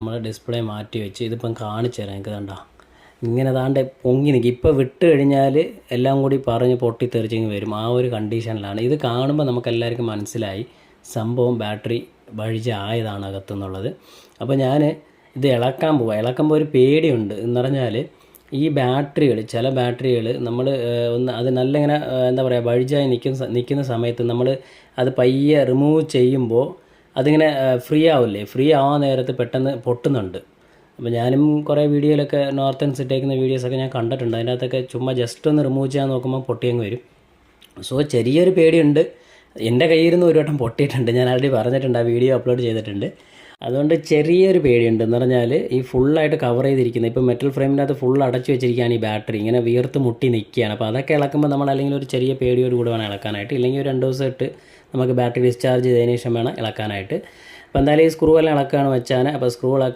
നമ്മൾ ഡിസ്പ്ലേ മാറ്റി വെച്ച് ഇതിപ്പം കാണിച്ചു തരാം. എനിക്ക് കണ്ട ഇങ്ങനെ താണ്ട് പൊങ്ങി നിൽക്കും. ഇപ്പോൾ വിട്ട് കഴിഞ്ഞാൽ എല്ലാം കൂടി പറഞ്ഞ് പൊട്ടിത്തെറിച്ചിങ്ങ് വരും. ആ ഒരു കണ്ടീഷനിലാണ്. ഇത് കാണുമ്പോൾ നമുക്ക് എല്ലാവർക്കും മനസ്സിലായി സംഭവം ബാറ്ററി വഴിച്ച് ആയതാണ് അകത്തുനിന്നുള്ളത്. അപ്പോൾ ഞാൻ ഇത് ഇളക്കാൻ പോവാം. ഇളക്കുമ്പോൾ ഒരു പേടിയുണ്ട് എന്ന് പറഞ്ഞാൽ ഈ ബാറ്ററികൾ, ചില ബാറ്ററികൾ നമ്മൾ ഒന്ന് അത് നല്ല ഇങ്ങനെ എന്താ പറയുക വഴിച്ചായി നിൽക്കുന്ന സമയത്ത് നമ്മൾ അത് പയ്യെ റിമൂവ് ചെയ്യുമ്പോൾ അതിങ്ങനെ ഫ്രീ ആവില്ലേ, ഫ്രീ ആവാൻ നേരത്ത് പെട്ടെന്ന് പൊട്ടുന്നുണ്ട്. അപ്പോൾ ഞാനും കുറേ വീഡിയോയിലൊക്കെ നോർത്തൻസ് ഇട്ടേക്കുന്ന വീഡിയോസൊക്കെ ഞാൻ കണ്ടിട്ടുണ്ട്. അതിനകത്തൊക്കെ ചുമ്മാ ജസ്റ്റ് ഒന്ന് റിമൂവ് ചെയ്യാൻ നോക്കുമ്പോൾ പൊട്ടിയങ്ങ് വരും. സോ ചെറിയൊരു പേടിയുണ്ട്. എൻ്റെ കയ്യിൽ നിന്ന് ഒരു വട്ടം പൊട്ടിയിട്ടുണ്ട്. ഞാൻ ആൾറെഡി പറഞ്ഞിട്ടുണ്ട്, ആ വീഡിയോ അപ്ലോഡ് ചെയ്തിട്ടുണ്ട്. അതുകൊണ്ട് ചെറിയൊരു പേടിയുണ്ട്. എന്ന് പറഞ്ഞാൽ ഈ ഫുള്ളായിട്ട് കവർ ചെയ്തിരിക്കുന്നത്, ഇപ്പോൾ മെറ്റൽ ഫ്രെയിമിനകത്ത് ഫുൾ അടച്ചു വെച്ചിരിക്കുകയാണ് ഈ ബാറ്ററി. ഇങ്ങനെ വീർത്ത് മുട്ടി നിൽക്കുകയാണ്. അപ്പോൾ അതൊക്കെ ഇളക്കുമ്പോൾ നമ്മൾ അല്ലെങ്കിൽ ഒരു ചെറിയ പേടിയോട് കൂടെ വേണം ഇളക്കാനായിട്ട്. ഇല്ലെങ്കിൽ ഒരു 2 ദിവസം ഇട്ട് നമുക്ക് ബാറ്ററി ഡിസ്ചാർജ് ചെയ്തതിന് ശേഷം വേണം ഇളക്കാനായിട്ട്. അപ്പോൾ എന്തായാലും ഈ സ്ക്രൂ എല്ലാം ഇളക്കുകയാണ് വെച്ചാൽ. അപ്പോൾ സ്ക്രൂ